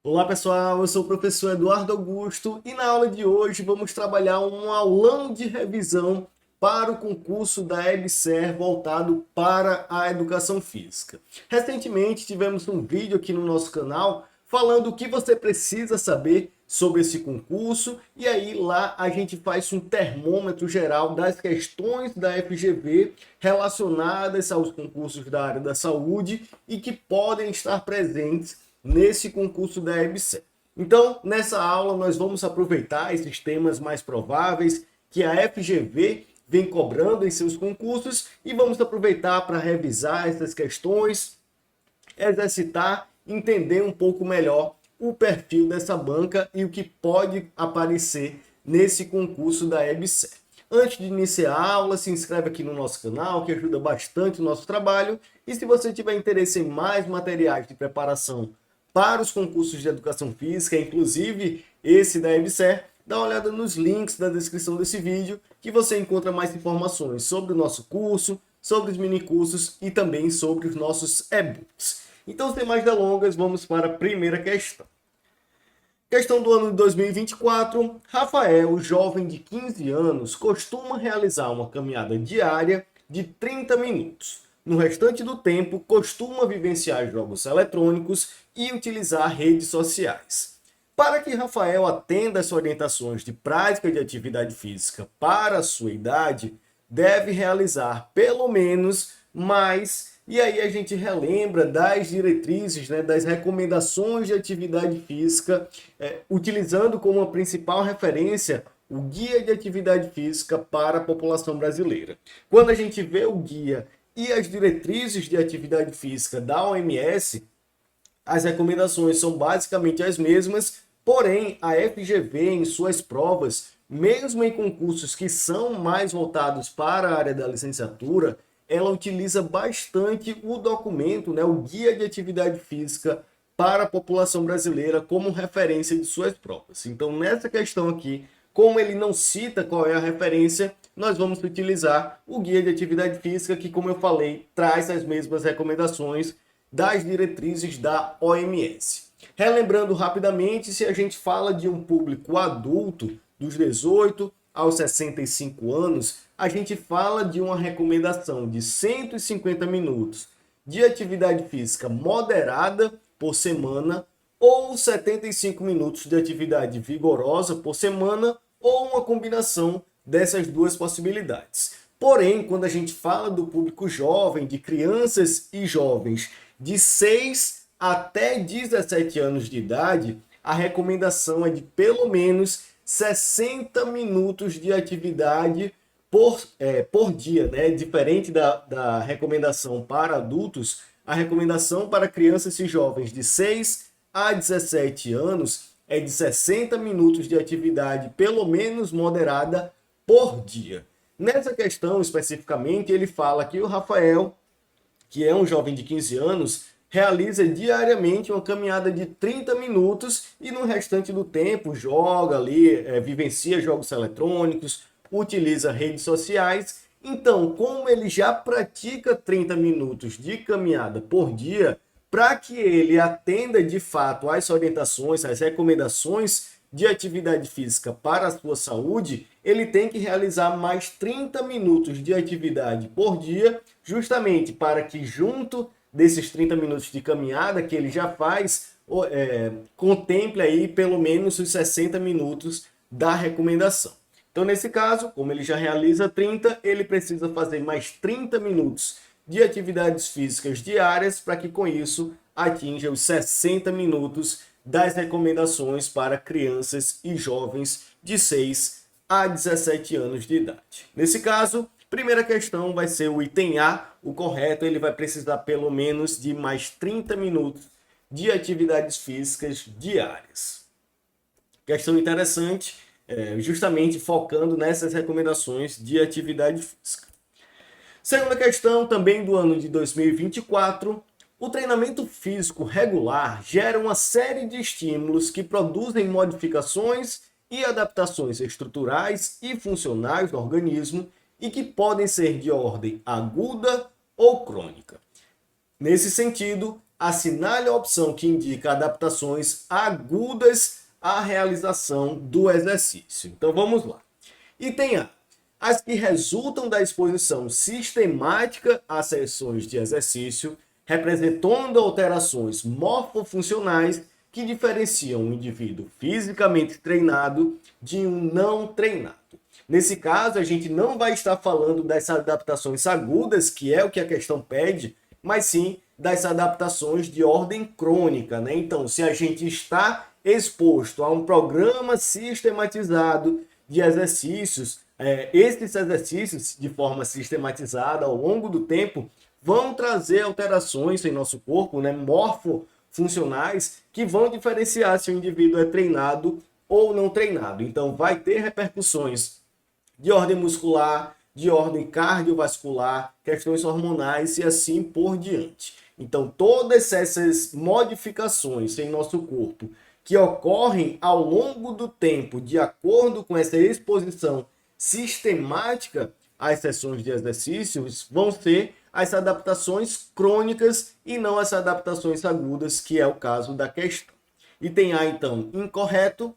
Olá pessoal, eu sou o professor Eduardo Augusto e na aula de hoje vamos trabalhar um aulão de revisão para o concurso da EBSER voltado para a educação física. Recentemente tivemos um vídeo aqui no nosso canal falando o que você precisa saber sobre esse concurso e aí lá a gente faz um termômetro geral das questões da FGV relacionadas aos concursos da área da saúde e que podem estar presentes nesse concurso da EBSER. Então, nessa aula, nós vamos aproveitar esses temas mais prováveis que a FGV vem cobrando em seus concursos e vamos aproveitar para revisar essas questões, exercitar, entender um pouco melhor o perfil dessa banca e o que pode aparecer nesse concurso da EBSER. Antes de iniciar a aula, se inscreve aqui no nosso canal, que ajuda bastante o nosso trabalho. E se você tiver interesse em mais materiais de preparação para os concursos de educação física, inclusive esse da EBSER, dá uma olhada nos links da descrição desse vídeo, que você encontra mais informações sobre o nosso curso, sobre os minicursos e também sobre os nossos e-books. Então, sem mais delongas, vamos para a primeira questão. Questão do ano de 2024. Rafael, jovem de 15 anos, costuma realizar uma caminhada diária de 30 minutos. No restante do tempo, costuma vivenciar jogos eletrônicos e utilizar redes sociais. Para que Rafael atenda às orientações de prática de atividade física para a sua idade, deve realizar pelo menos mais. E aí a gente relembra das diretrizes, das recomendações de atividade física, utilizando como a principal referência o Guia de Atividade Física para a População Brasileira. Quando a gente vê o guia e as diretrizes de atividade física da OMS, as recomendações são basicamente as mesmas, porém a FGV em suas provas, mesmo em concursos que são mais voltados para a área da licenciatura, ela utiliza bastante o documento, o Guia de Atividade Física para a População Brasileira como referência de suas provas. Então, nessa questão aqui, como ele não cita qual é a referência, nós vamos utilizar o Guia de Atividade Física, que, como eu falei, traz as mesmas recomendações das diretrizes da OMS. Relembrando rapidamente, se a gente fala de um público adulto, dos 18 aos 65 anos, a gente fala de uma recomendação de 150 minutos de atividade física moderada por semana ou 75 minutos de atividade vigorosa por semana ou uma combinação dessas duas possibilidades. Porém, quando a gente fala do público jovem, de crianças e jovens de 6 até 17 anos de idade, a recomendação é de pelo menos 60 minutos de atividade por dia, Diferente da recomendação para adultos, a recomendação para crianças e jovens de 6 a 17 anos é de 60 minutos de atividade, pelo menos moderada, por dia. Nessa questão, especificamente, ele fala que o Rafael, que é um jovem de 15 anos, realiza diariamente uma caminhada de 30 minutos e no restante do tempo joga ali, vivencia jogos eletrônicos, utiliza redes sociais. Então, como ele já pratica 30 minutos de caminhada por dia, para que ele atenda de fato às orientações, às recomendações de atividade física para a sua saúde, ele tem que realizar mais 30 minutos de atividade por dia, justamente para que junto desses 30 minutos de caminhada que ele já faz, contemple aí pelo menos os 60 minutos da recomendação. Então, nesse caso, como ele já realiza 30, ele precisa fazer mais 30 minutos de atividades físicas diárias para que com isso atinja os 60 minutos das recomendações para crianças e jovens de 6 a 17 anos de idade. Nesse caso, primeira questão vai ser o item A, o correto, ele vai precisar pelo menos de mais 30 minutos de atividades físicas diárias. Questão interessante, justamente focando nessas recomendações de atividade física. Segunda questão, também do ano de 2024, o treinamento físico regular gera uma série de estímulos que produzem modificações e adaptações estruturais e funcionais do organismo e que podem ser de ordem aguda ou crônica. Nesse sentido, assinale a opção que indica adaptações agudas à realização do exercício. Então vamos lá. Item A. As que resultam da exposição sistemática a sessões de exercício, representando alterações morfofuncionais que diferenciam um indivíduo fisicamente treinado de um não treinado. Nesse caso, a gente não vai estar falando das adaptações agudas, que é o que a questão pede, mas sim das adaptações de ordem crônica, né? Então, se a gente está exposto a um programa sistematizado de exercícios, esses exercícios, de forma sistematizada ao longo do tempo, vão trazer alterações em nosso corpo, né, morfofuncionais, que vão diferenciar se o indivíduo é treinado ou não treinado. Então, vai ter repercussões de ordem muscular, de ordem cardiovascular, questões hormonais e assim por diante. Então, todas essas modificações em nosso corpo que ocorrem ao longo do tempo, de acordo com essa exposição sistemática às sessões de exercícios, vão ser as adaptações crônicas e não as adaptações agudas, que é o caso da questão. Item A, então, incorreto.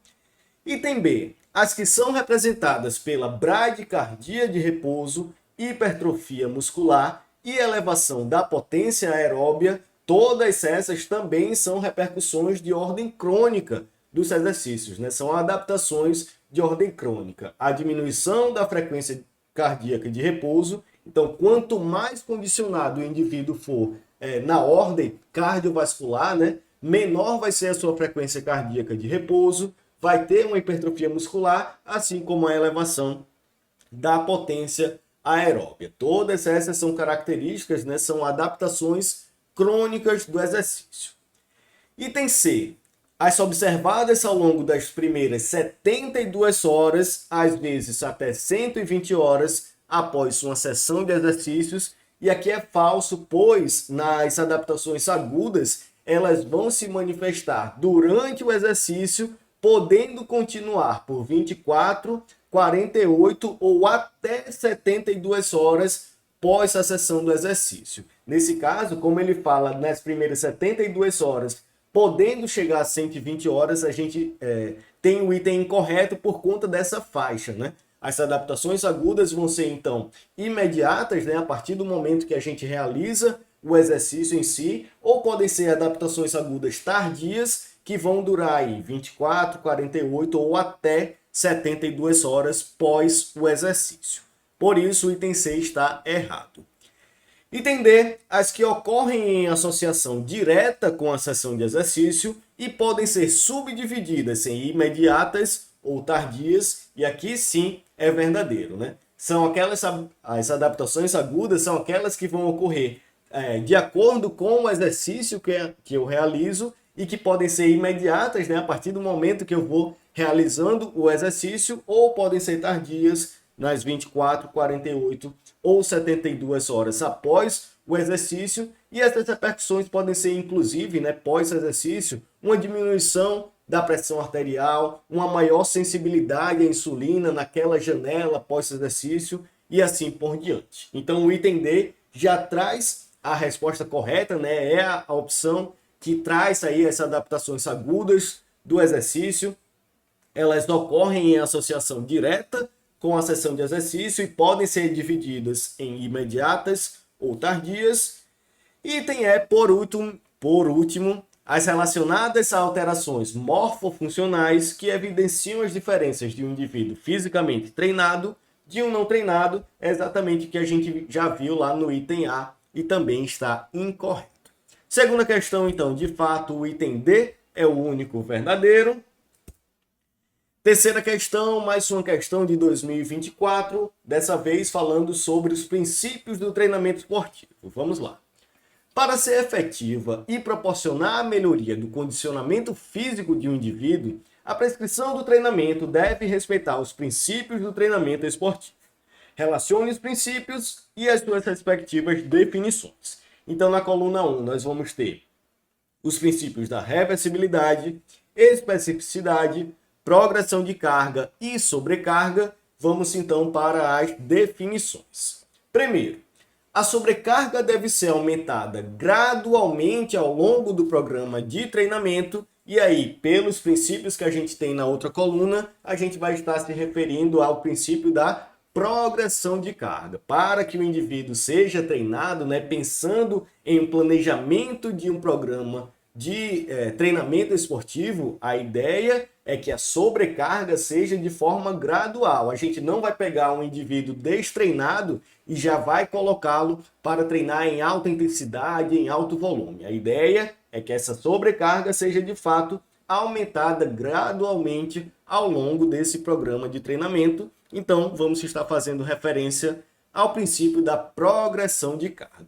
Item B, as que são representadas pela bradicardia de repouso, hipertrofia muscular e elevação da potência aeróbia, todas essas também são repercussões de ordem crônica dos exercícios, né? São adaptações de ordem crônica. A diminuição da frequência cardíaca de repouso, então quanto mais condicionado o indivíduo for na ordem cardiovascular, né, menor vai ser a sua frequência cardíaca de repouso, vai ter uma hipertrofia muscular, assim como a elevação da potência aeróbia. Todas essas são características, né, são adaptações crônicas do exercício. Item C. As observadas ao longo das primeiras 72 horas, às vezes até 120 horas, após uma sessão de exercícios. E aqui é falso, pois nas adaptações agudas, elas vão se manifestar durante o exercício, podendo continuar por 24, 48 ou até 72 horas pós a sessão do exercício. Nesse caso, como ele fala nas primeiras 72 horas, podendo chegar a 120 horas, a gente tem o item incorreto por conta dessa faixa, né? As adaptações agudas vão ser, então, imediatas, né, a partir do momento que a gente realiza o exercício em si, ou podem ser adaptações agudas tardias, que vão durar aí 24, 48 ou até 72 horas pós o exercício. Por isso, o item C está errado. Item D, as que ocorrem em associação direta com a sessão de exercício e podem ser subdivididas em imediatas ou tardias, e aqui sim é verdadeiro, né? São as adaptações agudas são aquelas que vão ocorrer de acordo com o exercício que eu realizo e que podem ser imediatas, né, a partir do momento que eu vou realizando o exercício, ou podem ser tardias nas 24, 48 ou 72 horas após o exercício, e essas repercussões podem ser, inclusive, né, pós-exercício, uma diminuição da pressão arterial, uma maior sensibilidade à insulina naquela janela pós-exercício e assim por diante. Então, o item D já traz a resposta correta, né, é a opção que traz aí essas adaptações agudas do exercício. Elas ocorrem em associação direta com a sessão de exercício e podem ser divididas em imediatas ou tardias. Item E, por último, as relacionadas a alterações morfofuncionais que evidenciam as diferenças de um indivíduo fisicamente treinado de um não treinado, é exatamente o que a gente já viu lá no item A e também está incorreto. Segunda questão, então, de fato, o item D é o único verdadeiro. Terceira questão, mais uma questão de 2024, dessa vez falando sobre os princípios do treinamento esportivo. Vamos lá. Para ser efetiva e proporcionar a melhoria do condicionamento físico de um indivíduo, a prescrição do treinamento deve respeitar os princípios do treinamento esportivo. Relacione os princípios e as suas respectivas definições. Então, na coluna 1, nós vamos ter os princípios da reversibilidade, especificidade, progressão de carga e sobrecarga. Vamos, então, para as definições. Primeiro, A sobrecarga deve ser aumentada gradualmente ao longo do programa de treinamento, e aí, pelos princípios que a gente tem na outra coluna, a gente vai estar se referindo ao princípio da progressão de carga. Para que o indivíduo seja treinado, né, pensando em um planejamento de um programa de treinamento esportivo, a ideia é que a sobrecarga seja de forma gradual. A gente não vai pegar um indivíduo destreinado e já vai colocá-lo para treinar em alta intensidade, em alto volume. A ideia é que essa sobrecarga seja de fato aumentada gradualmente ao longo desse programa de treinamento. Então, vamos estar fazendo referência ao princípio da progressão de carga.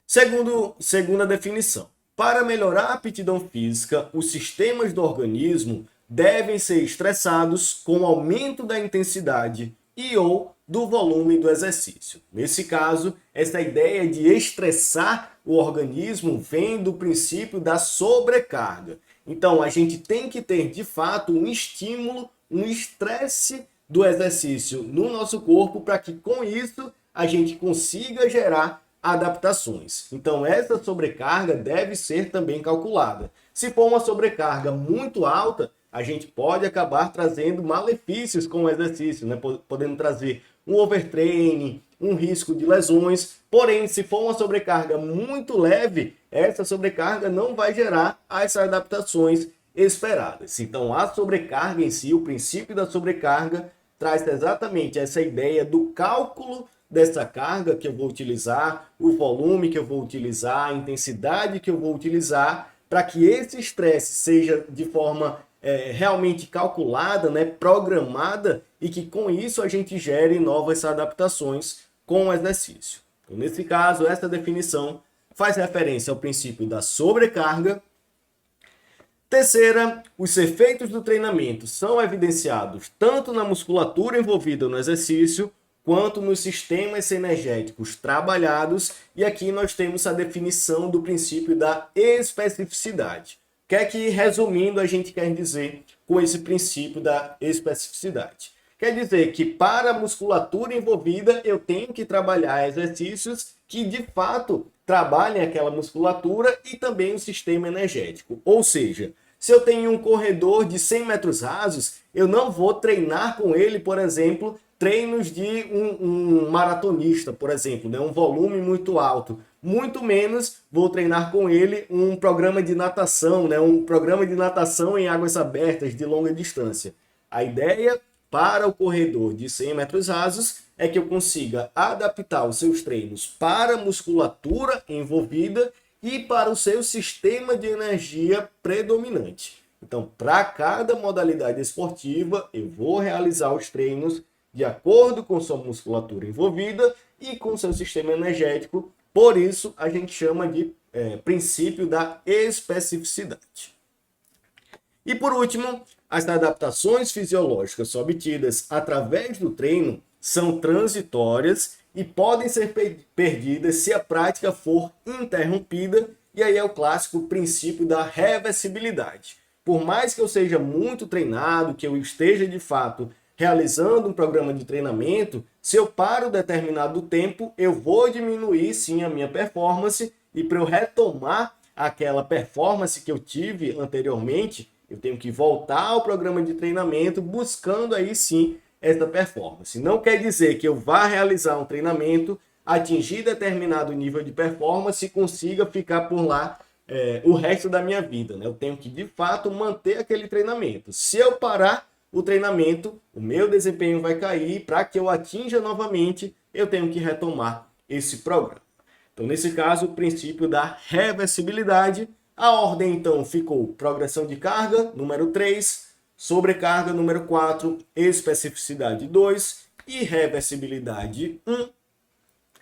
Segunda definição. Para melhorar a aptidão física, os sistemas do organismo devem ser estressados com aumento da intensidade e ou do volume do exercício. Nesse caso, essa ideia de estressar o organismo vem do princípio da sobrecarga. Então, a gente tem que ter, de fato, um estímulo, um estresse do exercício no nosso corpo para que, com isso, a gente consiga gerar adaptações. Então, essa sobrecarga deve ser também calculada. Se for uma sobrecarga muito alta, a gente pode acabar trazendo malefícios com o exercício, né? Podendo trazer um overtraining, um risco de lesões. Porém, se for uma sobrecarga muito leve, essa sobrecarga não vai gerar as adaptações esperadas. Então, a sobrecarga em si, o princípio da sobrecarga, traz exatamente essa ideia do cálculo dessa carga que eu vou utilizar, o volume que eu vou utilizar, a intensidade que eu vou utilizar, para que esse estresse seja de forma realmente calculada, né, programada, e que com isso a gente gere novas adaptações com o exercício. Então, nesse caso, essa definição faz referência ao princípio da sobrecarga. Terceira, os efeitos do treinamento são evidenciados tanto na musculatura envolvida no exercício, quanto nos sistemas energéticos trabalhados, e aqui nós temos a definição do princípio da especificidade. O que é que, resumindo, a gente quer dizer com esse princípio da especificidade? Quer dizer que para a musculatura envolvida eu tenho que trabalhar exercícios que de fato trabalhem aquela musculatura e também o sistema energético. Ou seja, se eu tenho um corredor de 100 metros rasos, eu não vou treinar com ele, por exemplo, treinos de um maratonista, por exemplo, né? Um volume muito alto. Muito menos vou treinar com ele um programa de natação, né? Um programa de natação em águas abertas de longa distância. A ideia para o corredor de 100 metros rasos é que eu consiga adaptar os seus treinos para a musculatura envolvida e para o seu sistema de energia predominante. Então, para cada modalidade esportiva, eu vou realizar os treinos de acordo com sua musculatura envolvida e com seu sistema energético. Por isso, a gente chama de princípio da especificidade. E por último, as adaptações fisiológicas obtidas através do treino são transitórias e podem ser perdidas se a prática for interrompida, e aí é o clássico princípio da reversibilidade. Por mais que eu seja muito treinado, que eu esteja de fato realizando um programa de treinamento, se eu paro determinado tempo, eu vou diminuir sim a minha performance, e para eu retomar aquela performance que eu tive anteriormente, eu tenho que voltar ao programa de treinamento buscando aí sim essa performance. Não quer dizer que eu vá realizar um treinamento, atingir determinado nível de performance e consiga ficar por lá o resto da minha vida, né? Eu tenho que de fato manter aquele treinamento. Se eu parar o treinamento, o meu desempenho vai cair. Para que eu atinja novamente, eu tenho que retomar esse programa. Então, nesse caso, o princípio da reversibilidade. A ordem, então, ficou progressão de carga, número 3, sobrecarga, número 4, especificidade 2 e reversibilidade 1.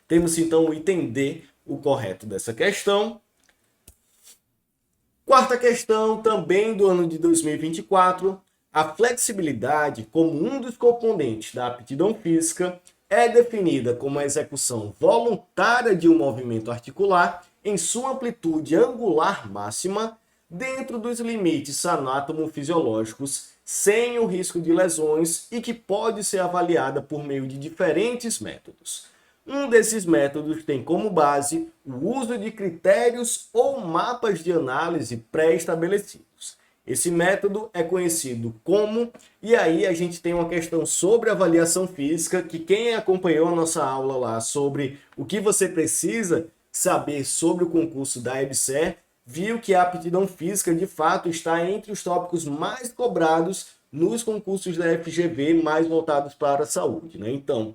Temos, então, o item D, o correto dessa questão. Quarta questão, também do ano de 2024. A flexibilidade, como um dos componentes da aptidão física, é definida como a execução voluntária de um movimento articular em sua amplitude angular máxima, dentro dos limites anátomo-fisiológicos, sem o risco de lesões, e que pode ser avaliada por meio de diferentes métodos. Um desses métodos tem como base o uso de critérios ou mapas de análise pré-estabelecidos. Esse método é conhecido como, e aí a gente tem uma questão sobre avaliação física, que quem acompanhou a nossa aula lá sobre o que você precisa saber sobre o concurso da EBSERH, viu que a aptidão física de fato está entre os tópicos mais cobrados nos concursos da FGV mais voltados para a saúde, né? Então,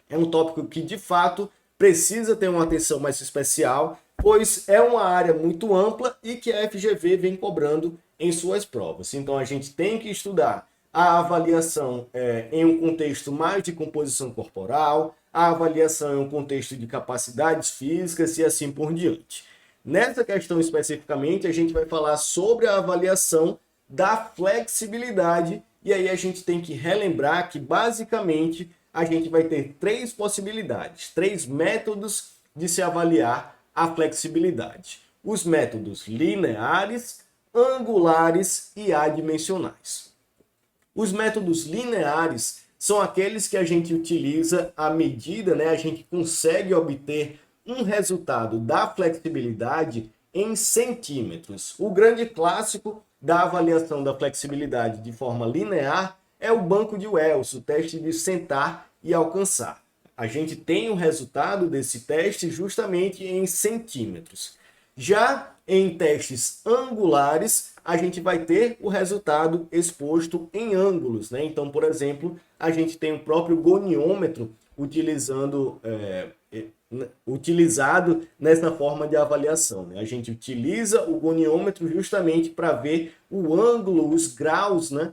é um tópico que de fato precisa ter uma atenção mais especial, pois é uma área muito ampla e que a FGV vem cobrando em suas provas. Então a gente tem que estudar a avaliação em um contexto mais de composição corporal, a avaliação em um contexto de capacidades físicas e assim por diante. Nessa questão especificamente, a gente vai falar sobre a avaliação da flexibilidade, e aí a gente tem que relembrar que basicamente a gente vai ter três possibilidades, três métodos de se avaliar a flexibilidade. Os métodos lineares, angulares e adimensionais. Os métodos lineares são aqueles que a gente utiliza à medida, né? A gente consegue obter um resultado da flexibilidade em centímetros. O grande clássico da avaliação da flexibilidade de forma linear é o banco de Wells, o teste de sentar e alcançar. A gente tem o resultado desse teste justamente em centímetros. Já em testes angulares, a gente vai ter o resultado exposto em ângulos, né? Então, por exemplo, a gente tem o próprio goniômetro utilizado nessa forma de avaliação, né? A gente utiliza o goniômetro justamente para ver o ângulo, os graus, né?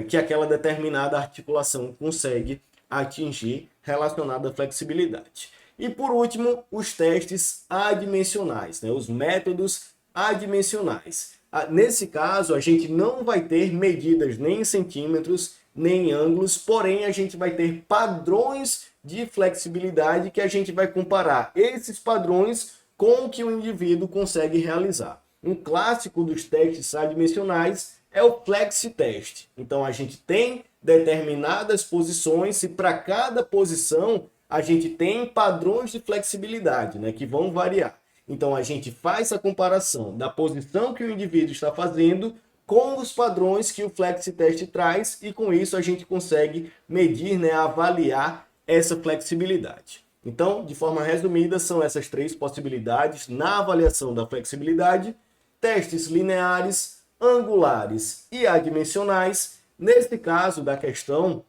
Que aquela determinada articulação consegue atingir relacionado à flexibilidade. E por último, os testes adimensionais, né? Os métodos adimensionais. Nesse caso, a gente não vai ter medidas nem em centímetros, nem em ângulos, porém a gente vai ter padrões de flexibilidade que a gente vai comparar esses padrões com o que o indivíduo consegue realizar. Um clássico dos testes adimensionais é o flexi-teste. Então a gente tem determinadas posições e para cada posição a gente tem padrões de flexibilidade, né, que vão variar. Então a gente faz a comparação da posição que o indivíduo está fazendo com os padrões que o flexi-teste traz e com isso a gente consegue medir, né, avaliar essa flexibilidade. Então, de forma resumida, são essas três possibilidades na avaliação da flexibilidade: testes lineares, angulares e adimensionais. Neste caso da questão,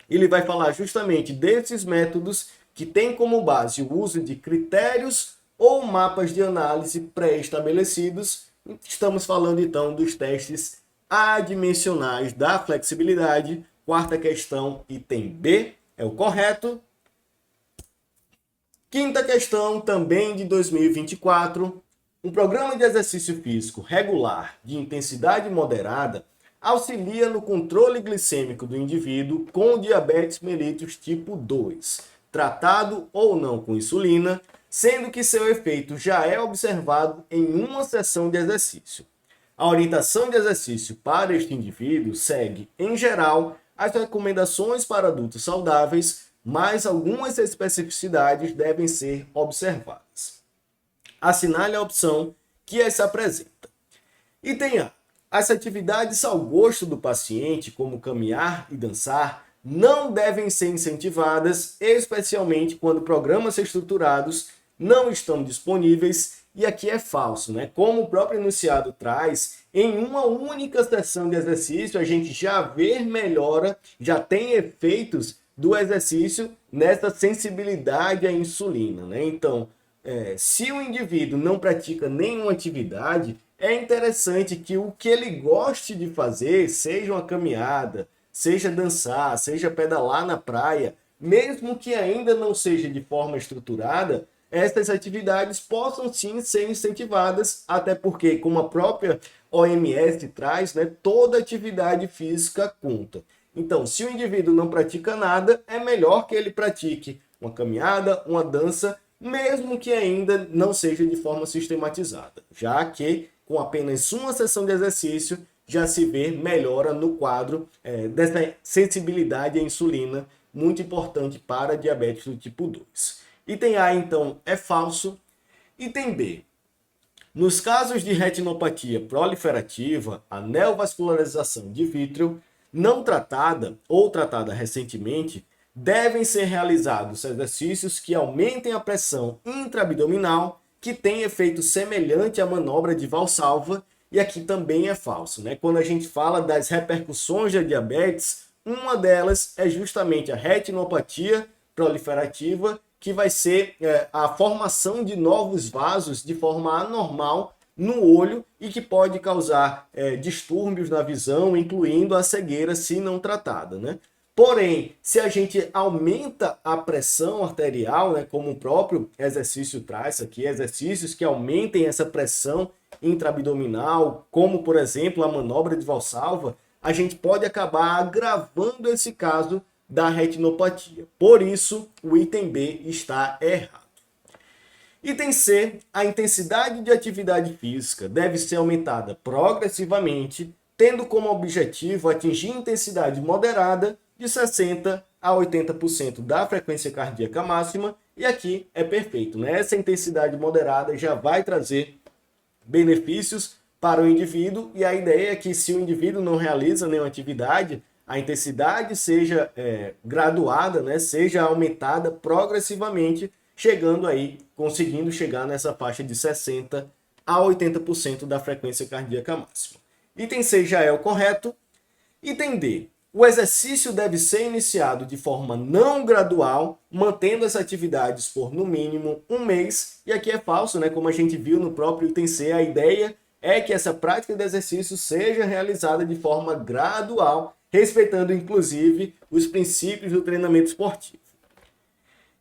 ele vai falar justamente desses métodos que têm como base o uso de critérios ou mapas de análise pré-estabelecidos. Estamos falando então dos testes adimensionais da flexibilidade. Quarta questão, item B, é o correto. Quinta questão, também de 2024. Um programa de exercício físico regular de intensidade moderada auxilia no controle glicêmico do indivíduo com diabetes mellitus tipo 2, tratado ou não com insulina, sendo que seu efeito já é observado em uma sessão de exercício. A orientação de exercício para este indivíduo segue, em geral, as recomendações para adultos saudáveis, mas algumas especificidades devem ser observadas. Assinale a opção que as apresenta. Item A. As atividades ao gosto do paciente, como caminhar e dançar, não devem ser incentivadas, especialmente quando programas estruturados não estão disponíveis, e aqui é falso, né? Como o próprio enunciado traz, em uma única sessão de exercício a gente já vê melhora, já tem efeitos do exercício nessa sensibilidade à insulina, né? Então, se o indivíduo não pratica nenhuma atividade, é interessante que o que ele goste de fazer, seja uma caminhada, seja dançar, seja pedalar na praia, mesmo que ainda não seja de forma estruturada, essas atividades possam sim ser incentivadas, até porque, como a própria OMS traz, né, toda atividade física conta. Então, se o indivíduo não pratica nada, é melhor que ele pratique uma caminhada, uma dança, mesmo que ainda não seja de forma sistematizada, já que com apenas uma sessão de exercício já se vê melhora no quadro dessa sensibilidade à insulina muito importante para diabetes do tipo 2. Item A, então, é falso. Item B. Nos casos de retinopatia proliferativa, a neovascularização de vítreo não tratada ou tratada recentemente, devem ser realizados exercícios que aumentem a pressão intraabdominal, que tem efeito semelhante à manobra de Valsalva, e aqui também é falso, né? Quando a gente fala das repercussões da diabetes, uma delas é justamente a retinopatia proliferativa, que vai ser a formação de novos vasos de forma anormal no olho e que pode causar distúrbios na visão, incluindo a cegueira se não tratada, né? Porém, se a gente aumenta a pressão arterial, né, como o próprio exercício traz aqui, exercícios que aumentem essa pressão intraabdominal, como por exemplo a manobra de Valsalva, a gente pode acabar agravando esse caso da retinopatia. Por isso, o item B está errado. Item C, a intensidade de atividade física deve ser aumentada progressivamente, tendo como objetivo atingir intensidade moderada de 60% a 80% da frequência cardíaca máxima, e aqui é perfeito, né? Essa intensidade moderada já vai trazer benefícios para o indivíduo, e a ideia é que se o indivíduo não realiza nenhuma atividade, a intensidade seja graduada, né? Seja aumentada progressivamente, chegando aí, conseguindo chegar nessa faixa de 60% a 80% da frequência cardíaca máxima. Item C já é o correto. Item D. O exercício deve ser iniciado de forma não gradual, mantendo as atividades por no mínimo um mês. E aqui é falso, né? Como a gente viu no próprio item C, a ideia é que essa prática de exercício seja realizada de forma gradual, respeitando inclusive os princípios do treinamento esportivo.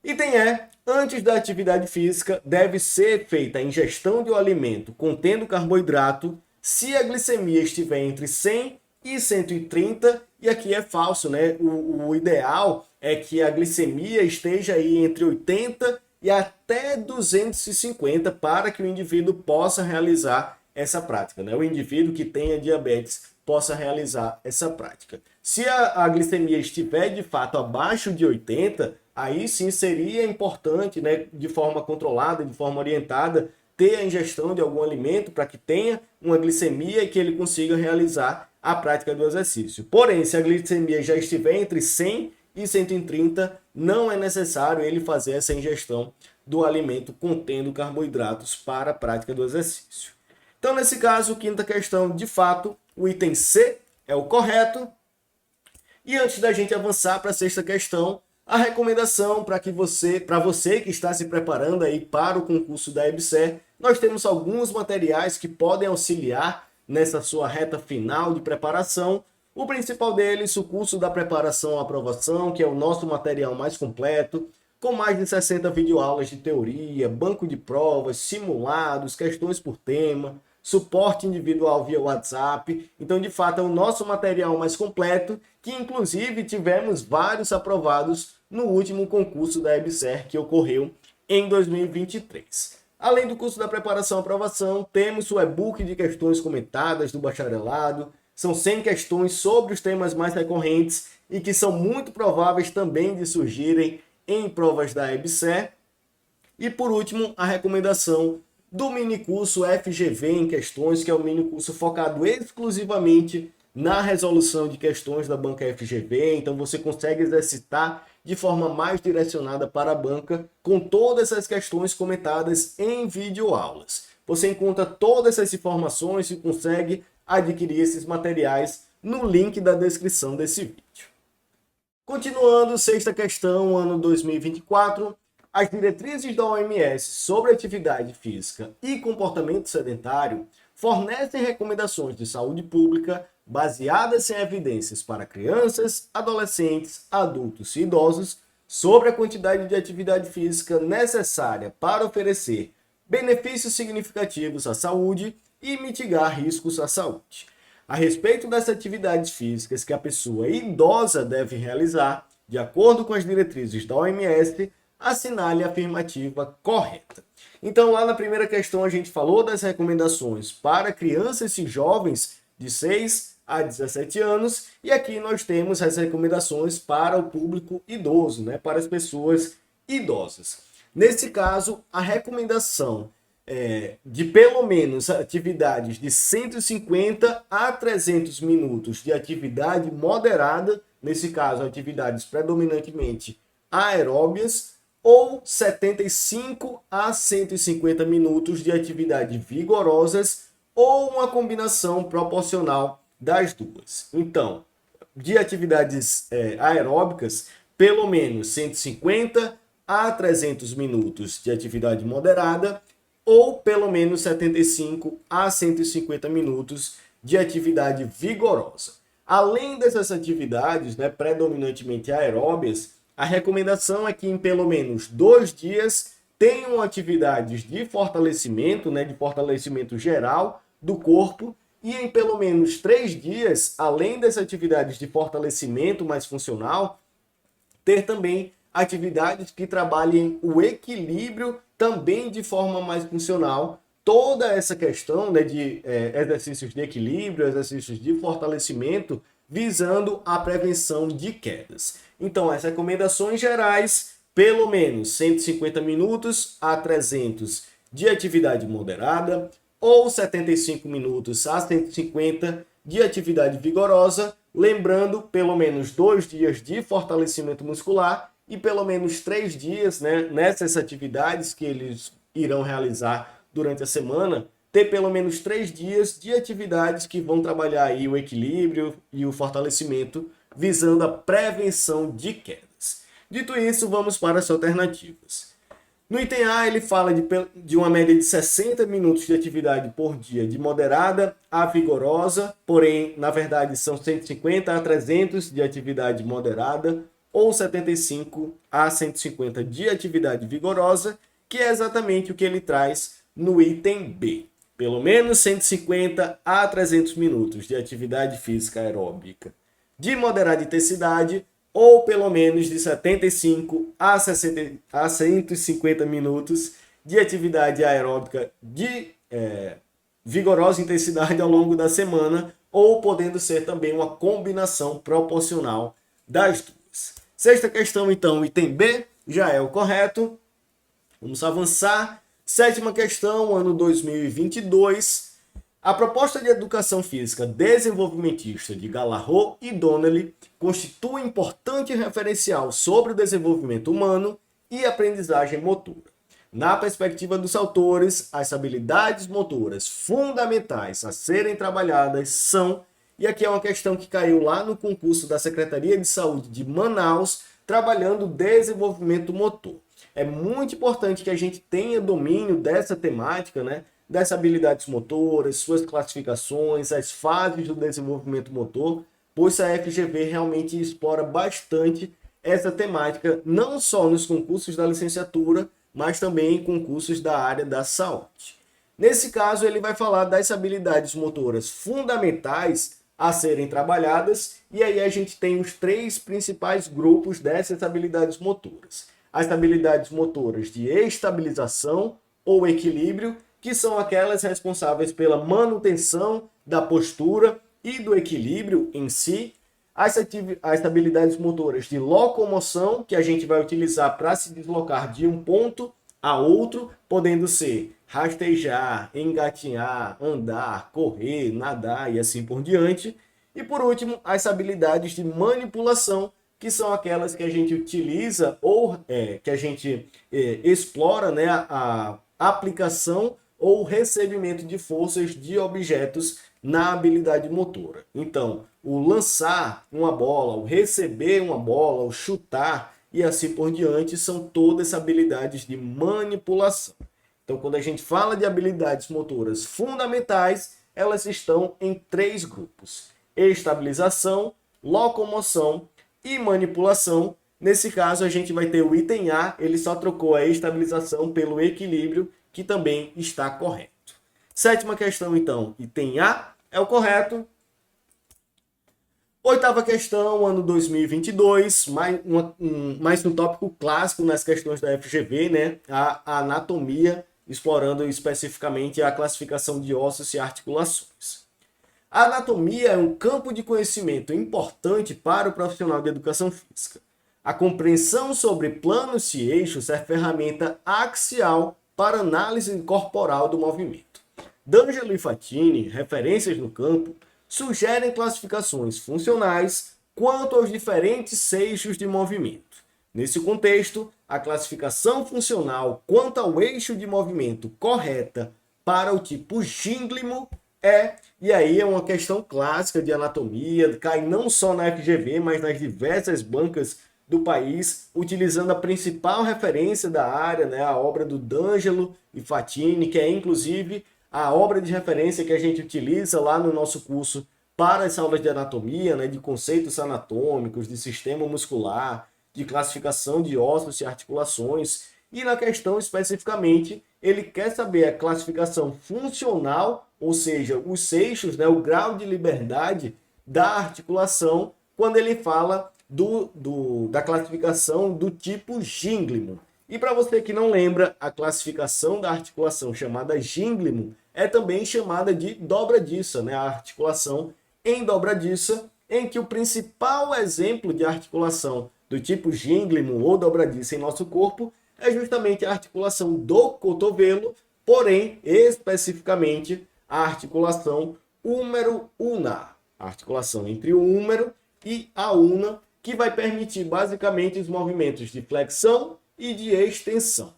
Item E. Antes da atividade física, deve ser feita a ingestão de um alimento contendo carboidrato se a glicemia estiver entre 100 e 130, e aqui é falso, né? O ideal é que a glicemia esteja aí entre 80 e até 250 para que o indivíduo possa realizar essa prática, né? O indivíduo que tenha diabetes possa realizar essa prática. Se a glicemia estiver de fato abaixo de 80, aí sim seria importante, né, de forma controlada, de forma orientada, ter a ingestão de algum alimento para que tenha uma glicemia e que ele consiga realizar a prática do exercício. Porém, se a glicemia já estiver entre 100 e 130, não é necessário ele fazer essa ingestão do alimento contendo carboidratos para a prática do exercício. Então, nesse caso, quinta questão, de fato, o item C é o correto. E antes da gente avançar para a sexta questão, a recomendação para você que está se preparando aí para o concurso da EBSER, nós temos alguns materiais que podem auxiliar nessa sua reta final de preparação. O principal deles, o curso da preparação à aprovação, que é o nosso material mais completo, com mais de 60 videoaulas de teoria, banco de provas, simulados, questões por tema, suporte individual via WhatsApp. Então, de fato, é o nosso material mais completo, que inclusive tivemos vários aprovados no último concurso da EBSER que ocorreu em 2023. Além do curso da preparação à aprovação, temos o e-book de questões comentadas do bacharelado. São 100 questões sobre os temas mais recorrentes e que são muito prováveis também de surgirem em provas da EBSER. E por último, a recomendação do minicurso FGV em questões, que é um minicurso focado exclusivamente na resolução de questões da banca FGV. Então você consegue exercitar de forma mais direcionada para a banca com todas essas questões comentadas em videoaulas. Você encontra todas essas informações e consegue adquirir esses materiais no link da descrição desse vídeo. Continuando, sexta questão, ano 2024. As diretrizes da OMS sobre atividade física e comportamento sedentário fornecem recomendações de saúde pública baseadas em evidências para crianças, adolescentes, adultos e idosos sobre a quantidade de atividade física necessária para oferecer benefícios significativos à saúde e mitigar riscos à saúde. A respeito das atividades físicas que a pessoa idosa deve realizar, de acordo com as diretrizes da OMS, assinale a afirmativa correta. Então, lá na primeira questão, a gente falou das recomendações para crianças e jovens de 6 a 17 anos. E aqui nós temos as recomendações para o público idoso, né? Para as pessoas idosas. Nesse caso, a recomendação de pelo menos atividades de 150 a 300 minutos de atividade moderada, nesse caso, atividades predominantemente aeróbias, ou 75 a 150 minutos de atividade vigorosas, ou uma combinação proporcional das duas. Então, de atividades aeróbicas, pelo menos 150 a 300 minutos de atividade moderada, ou pelo menos 75 a 150 minutos de atividade vigorosa. Além dessas atividades, né, predominantemente aeróbias, a recomendação é que em pelo menos 2 dias tenham atividades de fortalecimento, né, de fortalecimento geral do corpo, e em pelo menos 3 dias, além das atividades de fortalecimento mais funcional, ter também atividades que trabalhem o equilíbrio também de forma mais funcional. Toda essa questão, né, de exercícios de equilíbrio, exercícios de fortalecimento, visando a prevenção de quedas. Então, as recomendações gerais, pelo menos 150 minutos a 300 de atividade moderada, ou 75 minutos a 150 de atividade vigorosa, lembrando pelo menos 2 dias de fortalecimento muscular e pelo menos 3 dias, né, nessas atividades que eles irão realizar durante a semana, ter pelo menos 3 dias de atividades que vão trabalhar aí o equilíbrio e o fortalecimento, visando a prevenção de quedas. Dito isso, vamos para as alternativas. No item A, ele fala de uma média de 60 minutos de atividade por dia, de moderada a vigorosa, porém, na verdade, são 150 a 300 de atividade moderada, ou 75 a 150 de atividade vigorosa, que é exatamente o que ele traz no item B. Pelo menos 150 a 300 minutos de atividade física aeróbica de moderada intensidade, ou pelo menos de 75 a 150 minutos de atividade aeróbica de vigorosa intensidade ao longo da semana, ou podendo ser também uma combinação proporcional das duas. Sexta questão, então, item B, já é o correto. Vamos avançar. Sétima questão, ano 2022. A proposta de educação física desenvolvimentista de Galarrot e Donnelly constitui importante referencial sobre o desenvolvimento humano e aprendizagem motora. Na perspectiva dos autores, as habilidades motoras fundamentais a serem trabalhadas são, e aqui é uma questão que caiu lá no concurso da Secretaria de Saúde de Manaus, trabalhando desenvolvimento motor. É muito importante que a gente tenha domínio dessa temática, né? Dessas habilidades motoras, suas classificações, as fases do desenvolvimento motor, pois a FGV realmente explora bastante essa temática, não só nos concursos da licenciatura, mas também em concursos da área da saúde. Nesse caso, ele vai falar das habilidades motoras fundamentais a serem trabalhadas, e aí a gente tem os 3 principais grupos dessas habilidades motoras. As habilidades motoras de estabilização ou equilíbrio, que são aquelas responsáveis pela manutenção da postura e do equilíbrio em si. As habilidades motoras de locomoção, que a gente vai utilizar para se deslocar de um ponto a outro, podendo ser rastejar, engatinhar, andar, correr, nadar e assim por diante. E por último, as habilidades de manipulação, que são aquelas que a gente utiliza ou que a gente explora, né, a aplicação ou recebimento de forças de objetos na habilidade motora. Então, o lançar uma bola, o receber uma bola, o chutar e assim por diante são todas habilidades de manipulação. Então, quando a gente fala de habilidades motoras fundamentais, elas estão em 3 grupos: estabilização, locomoção e manipulação. Nesse caso, a gente vai ter o item A, ele só trocou a estabilização pelo equilíbrio, que também está correto. Sétima questão, então, item A é o correto. Oitava questão, ano 2022, mais um tópico clássico nas questões da FGV, né? A anatomia, explorando especificamente a classificação de ossos e articulações. A anatomia é um campo de conhecimento importante para o profissional de educação física. A compreensão sobre planos e eixos é ferramenta axial para análise corporal do movimento. D'Angelo e Fatini, referências no campo, sugerem classificações funcionais quanto aos diferentes eixos de movimento. Nesse contexto, a classificação funcional quanto ao eixo de movimento correta para o tipo gínglimo e aí é uma questão clássica de anatomia, cai não só na FGV, mas nas diversas bancas do país, utilizando a principal referência da área, né, a obra do D'Angelo e Fatini, que é inclusive a obra de referência que a gente utiliza lá no nosso curso para as aulas de anatomia, né, de conceitos anatômicos, de sistema muscular, de classificação de ossos e articulações. E na questão especificamente, ele quer saber a classificação funcional, ou seja, os eixos, né, o grau de liberdade da articulação, quando ele fala da classificação do tipo gínglimo. E para você que não lembra, a classificação da articulação chamada gínglimo é também chamada de dobradiça, né? A articulação em dobradiça, em que o principal exemplo de articulação do tipo gínglimo ou dobradiça em nosso corpo é justamente a articulação do cotovelo, porém, especificamente, a articulação húmero-ulnar. A articulação entre o húmero e a ulna, que vai permitir basicamente os movimentos de flexão e de extensão.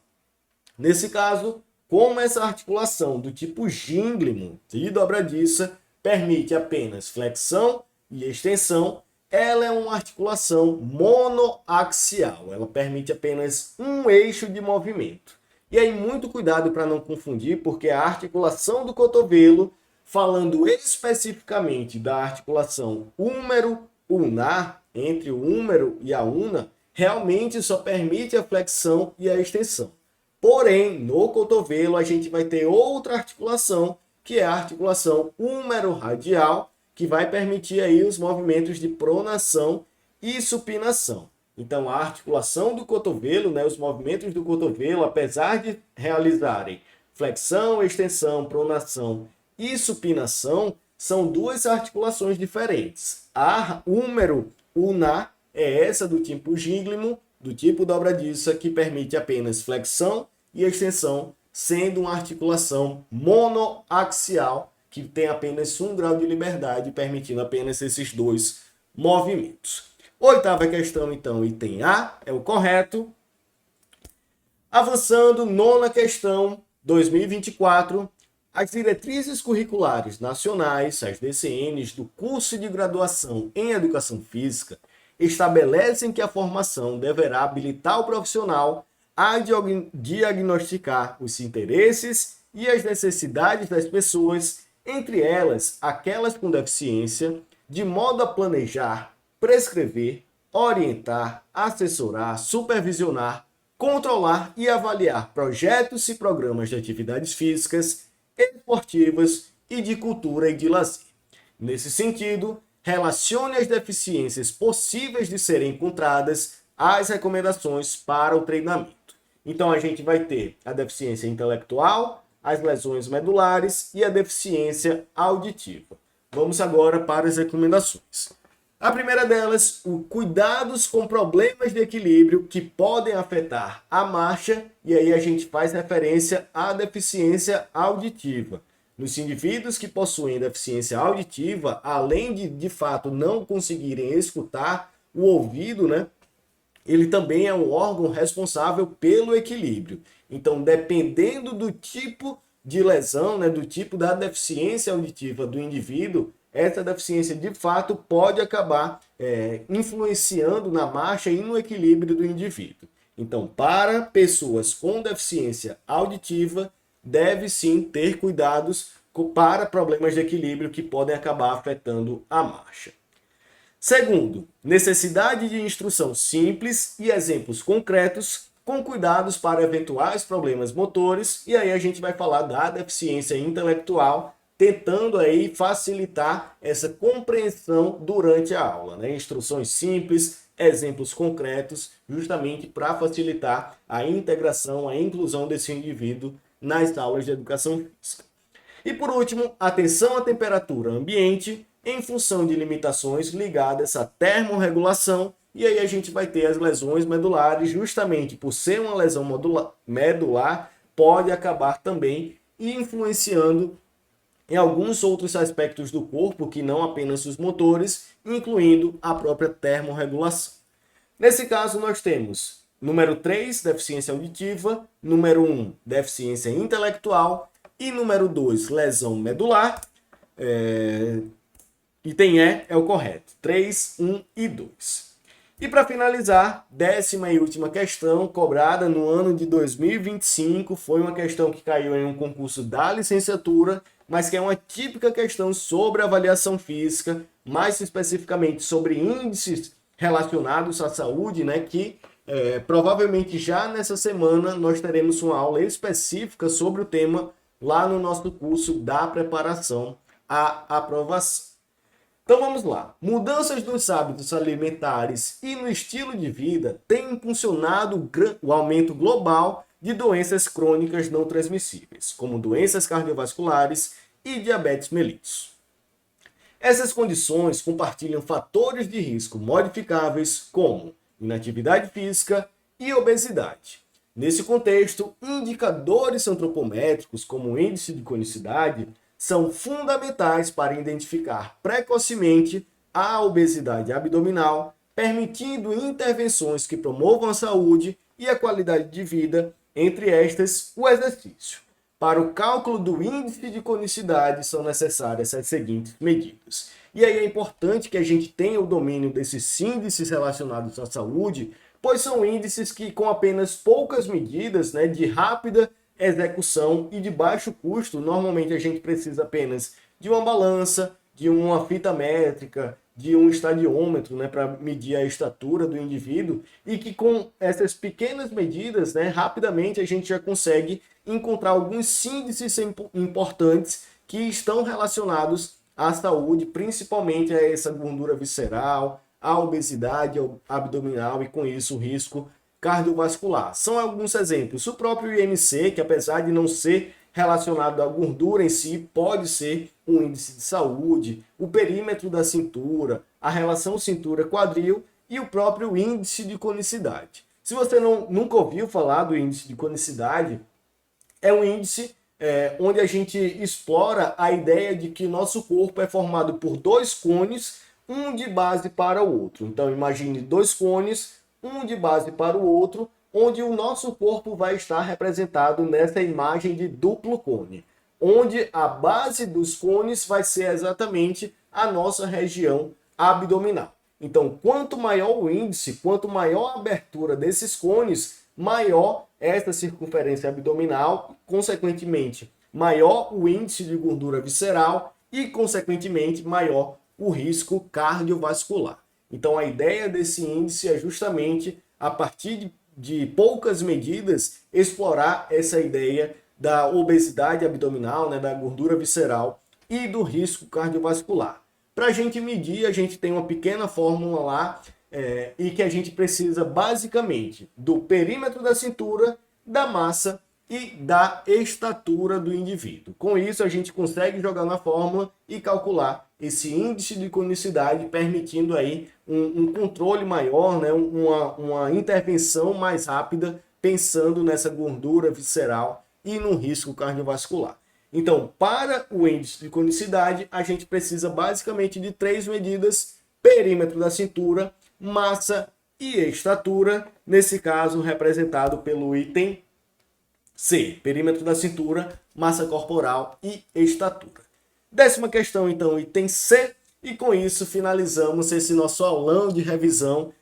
Nesse caso, como essa articulação do tipo gínglimo de dobradiça permite apenas flexão e extensão, ela é uma articulação monoaxial, ela permite apenas um eixo de movimento. E aí, muito cuidado para não confundir, porque a articulação do cotovelo, falando especificamente da articulação húmero-ulnar, entre o húmero e a ulna, realmente só permite a flexão e a extensão. Porém, no cotovelo, a gente vai ter outra articulação, que é a articulação húmero-radial, que vai permitir aí os movimentos de pronação e supinação. Então, a articulação do cotovelo, né, os movimentos do cotovelo, apesar de realizarem flexão, extensão, pronação e supinação, são duas articulações diferentes. A húmero-ulnar é essa do tipo gínglimo, do tipo dobradiça, que permite apenas flexão e extensão, sendo uma articulação monoaxial, que tem apenas um grau de liberdade, permitindo apenas esses dois movimentos. Oitava questão, então, item A, é o correto. Avançando, nona questão, 2024. As diretrizes curriculares nacionais, as DCNs, do curso de graduação em Educação Física, estabelecem que a formação deverá habilitar o profissional a diagnosticar os interesses e as necessidades das pessoas, entre elas aquelas com deficiência, de modo a planejar, prescrever, orientar, assessorar, supervisionar, controlar e avaliar projetos e programas de atividades físicas, esportivas e de cultura e de lazer. Nesse sentido, relacione as deficiências possíveis de serem encontradas às recomendações para o treinamento. Então, a gente vai ter a deficiência intelectual, as lesões medulares e a deficiência auditiva. Vamos agora para as recomendações. A primeira delas, o cuidados com problemas de equilíbrio que podem afetar a marcha, e aí a gente faz referência à deficiência auditiva. Nos indivíduos que possuem deficiência auditiva, além de fato não conseguirem escutar, o ouvido, né, ele também é um órgão responsável pelo equilíbrio. Então, dependendo do tipo de lesão, né, do tipo da deficiência auditiva do indivíduo, essa deficiência de fato pode acabar influenciando na marcha e no equilíbrio do indivíduo. Então, para pessoas com deficiência auditiva, deve sim ter cuidados para problemas de equilíbrio que podem acabar afetando a marcha. Segundo, necessidade de instrução simples e exemplos concretos com cuidados para eventuais problemas motores, e aí a gente vai falar da deficiência intelectual, tentando aí facilitar essa compreensão durante a aula, né? Instruções simples, exemplos concretos, justamente para facilitar a integração, a inclusão desse indivíduo nas aulas de educação física. E por último, atenção à temperatura ambiente em função de limitações ligadas à termorregulação. E aí a gente vai ter as lesões medulares, justamente por ser uma lesão medular, pode acabar também influenciando em alguns outros aspectos do corpo, que não apenas os motores, incluindo a própria termorregulação. Nesse caso, nós temos número 3, deficiência auditiva, número 1, deficiência intelectual e número 2, lesão medular. Item E é o correto, 3, 1 e 2. E para finalizar, 10ª e última questão, cobrada no ano de 2025, foi uma questão que caiu em um concurso da licenciatura, mas que é uma típica questão sobre avaliação física, mais especificamente sobre índices relacionados à saúde, né, que provavelmente já nessa semana nós teremos uma aula específica sobre o tema lá no nosso curso da preparação à aprovação. Então vamos lá. Mudanças nos hábitos alimentares e no estilo de vida têm impulsionado o aumento global de doenças crônicas não transmissíveis, como doenças cardiovasculares e diabetes mellitus. Essas condições compartilham fatores de risco modificáveis como inatividade física e obesidade. Nesse contexto, indicadores antropométricos como o índice de conicidade são fundamentais para identificar precocemente a obesidade abdominal, permitindo intervenções que promovam a saúde e a qualidade de vida, entre estas o exercício. Para o cálculo do índice de conicidade são necessárias as seguintes medidas. E aí é importante que a gente tenha o domínio desses índices relacionados à saúde, pois são índices que com apenas poucas medidas, né, de rápida execução e de baixo custo, normalmente a gente precisa apenas de uma balança, de uma fita métrica, de um estadiômetro, né, para medir a estatura do indivíduo, e que com essas pequenas medidas, né, rapidamente a gente já consegue encontrar alguns índices importantes que estão relacionados à saúde, principalmente a essa gordura visceral, a obesidade abdominal e com isso o risco cardiovascular. São alguns exemplos. O próprio IMC, que apesar de não ser relacionado à gordura em si, pode ser um índice de saúde, o perímetro da cintura, a relação cintura-quadril e o próprio índice de conicidade. Se você nunca ouviu falar do índice de conicidade, é um índice onde a gente explora a ideia de que nosso corpo é formado por dois cones, um de base para o outro. Então imagine dois cones, um de base para o outro, onde o nosso corpo vai estar representado nessa imagem de duplo cone, onde a base dos cones vai ser exatamente a nossa região abdominal. Então, quanto maior o índice, quanto maior a abertura desses cones, maior esta circunferência abdominal, consequentemente, maior o índice de gordura visceral e, consequentemente, maior o risco cardiovascular. Então, a ideia desse índice é justamente, a partir de poucas medidas, explorar essa ideia da obesidade abdominal, né, da gordura visceral e do risco cardiovascular. Para a gente medir, a gente tem uma pequena fórmula lá, e que a gente precisa basicamente do perímetro da cintura, da massa e da estatura do indivíduo. Com isso, a gente consegue jogar na fórmula e calcular esse índice de conicidade, permitindo aí um controle maior, né? uma intervenção mais rápida, pensando nessa gordura visceral e no risco cardiovascular. Então, para o índice de conicidade, a gente precisa basicamente de 3 medidas: perímetro da cintura, massa e estatura, nesse caso representado pelo item C, perímetro da cintura, massa corporal e estatura. 10ª questão, então, item C, e com isso finalizamos esse nosso aulão de revisão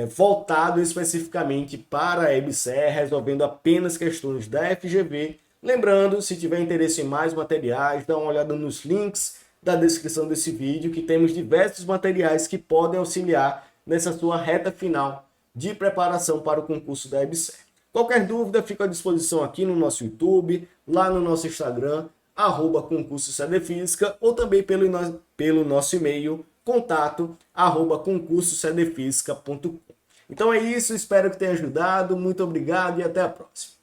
voltado especificamente para a EBSER, resolvendo apenas questões da FGV. Lembrando, se tiver interesse em mais materiais, dá uma olhada nos links da descrição desse vídeo, que temos diversos materiais que podem auxiliar nessa sua reta final de preparação para o concurso da EBSER. Qualquer dúvida, fica à disposição aqui no nosso YouTube, lá no nosso Instagram, @concurso-cdfísica, ou também pelo nosso e-mail, contato@concursocdfísica.com. Então é isso, espero que tenha ajudado, muito obrigado e até a próxima.